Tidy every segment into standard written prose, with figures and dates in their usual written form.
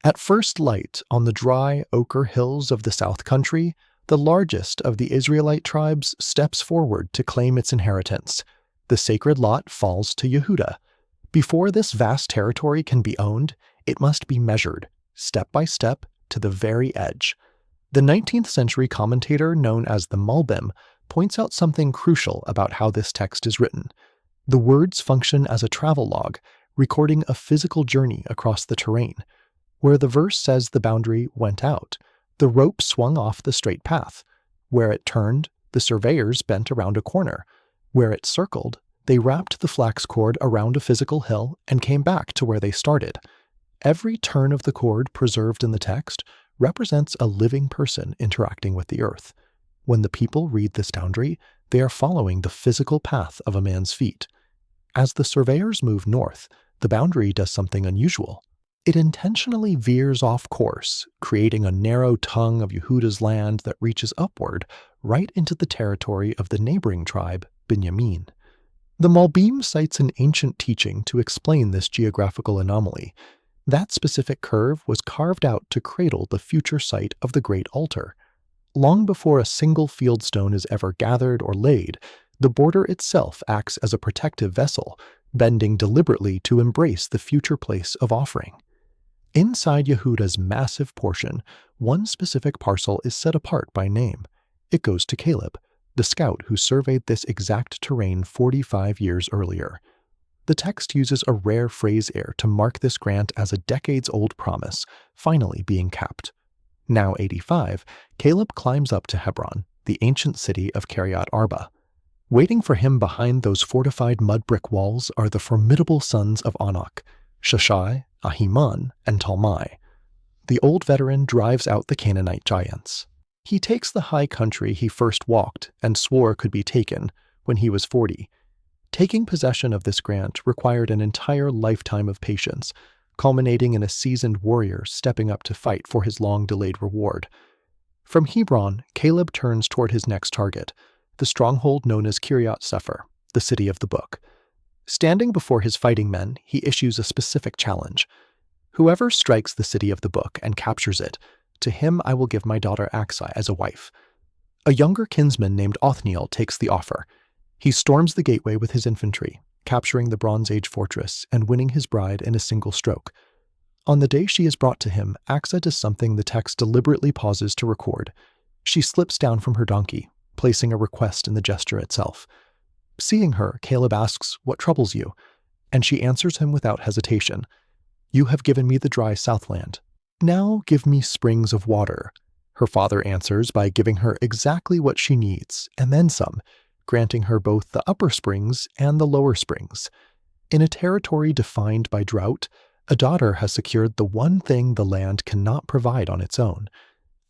At first light, on the dry ochre hills of the South Country, the largest of the Israelite tribes steps forward to claim its inheritance. The sacred lot falls to Yehuda. Before this vast territory can be owned, it must be measured, step by step, to the very edge. The 19th century commentator known as the Malbim points out something crucial about how this text is written. The words function as a travelogue, recording a physical journey across the terrain. Where the verse says the boundary went out, the rope swung off the straight path. Where it turned, the surveyors bent around a corner. Where it circled, they wrapped the flax cord around a physical hill and came back to where they started. Every turn of the cord preserved in the text represents a living person interacting with the earth. When the people read this boundary, they are following the physical path of a man's feet. As the surveyors move north, the boundary does something unusual. It intentionally veers off course, creating a narrow tongue of Yehuda's land that reaches upward right into the territory of the neighboring tribe, Binyamin. The Malbim cites an ancient teaching to explain this geographical anomaly. That specific curve was carved out to cradle the future site of the Great Altar. Long before a single fieldstone is ever gathered or laid, the border itself acts as a protective vessel, bending deliberately to embrace the future place of offering. Inside Yehuda's massive portion, one specific parcel is set apart by name. It goes to Caleb, the scout who surveyed this exact terrain 45 years earlier. The text uses a rare phrase here to mark this grant as a decades-old promise, finally being capped. Now 85, Caleb climbs up to Hebron, the ancient city of Kiryat Arba. Waiting for him behind those fortified mud brick walls are the formidable sons of Anak, Shashai, Ahiman, and Talmai. The old veteran drives out the Canaanite giants. He takes the high country he first walked and swore could be taken when he was 40. Taking possession of this grant required an entire lifetime of patience, culminating in a seasoned warrior stepping up to fight for his long-delayed reward. From Hebron, Caleb turns toward his next target, the stronghold known as Kiryat Sefer, the city of the book. Standing before his fighting men, he issues a specific challenge. Whoever strikes the city of the book and captures it, to him I will give my daughter Aksai as a wife. A younger kinsman named Othniel takes the offer. He storms the gateway with his infantry, capturing the Bronze Age fortress and winning his bride in a single stroke. On the day she is brought to him, Aksai does something the text deliberately pauses to record. She slips down from her donkey, placing a request in the gesture itself. Seeing her, Caleb asks, "What troubles you?" And she answers him without hesitation. "You have given me the dry Southland. Now give me springs of water." Her father answers by giving her exactly what she needs, and then some, granting her both the upper springs and the lower springs. In a territory defined by drought, a daughter has secured the one thing the land cannot provide on its own.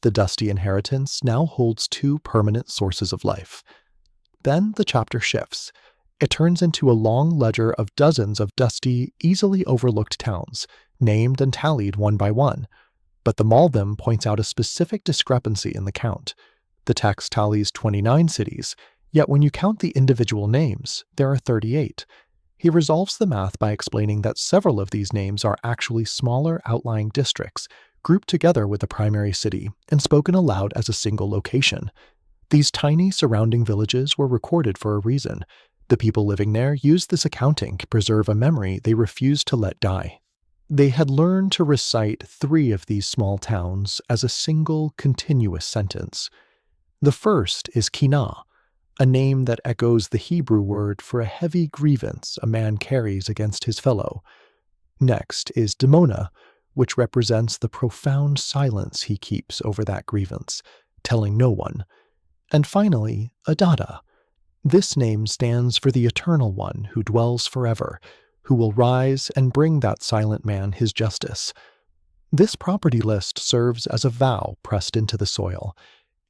The dusty inheritance now holds two permanent sources of life. Then the chapter shifts. It turns into a long ledger of dozens of dusty, easily overlooked towns, named and tallied one by one. But the Malbim points out a specific discrepancy in the count. The text tallies 29 cities, yet when you count the individual names, there are 38. He resolves the math by explaining that several of these names are actually smaller outlying districts, grouped together with the primary city and spoken aloud as a single location. These tiny surrounding villages were recorded for a reason. The people living there used this accounting to preserve a memory they refused to let die. They had learned to recite 3 of these small towns as a single, continuous sentence. The first is Kinah, a name that echoes the Hebrew word for a heavy grievance a man carries against his fellow. Next is Dimona, which represents the profound silence he keeps over that grievance, telling no one. And finally, Adada. This name stands for the Eternal One who dwells forever, who will rise and bring that silent man his justice. This property list serves as a vow pressed into the soil.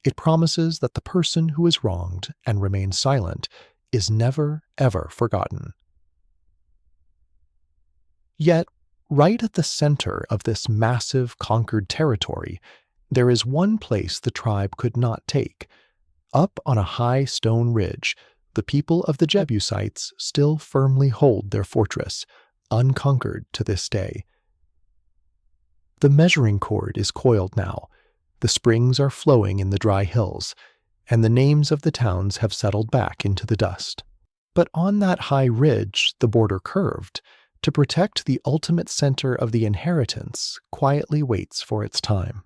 It promises that the person who is wronged and remains silent is never, ever forgotten. Yet, right at the center of this massive conquered territory, there is one place the tribe could not take. Up on a high stone ridge, the people of the Jebusites still firmly hold their fortress, unconquered to this day. The measuring cord is coiled now, the springs are flowing in the dry hills, and the names of the towns have settled back into the dust. But on that high ridge, the border curved, to protect the ultimate center of the inheritance, quietly waits for its time.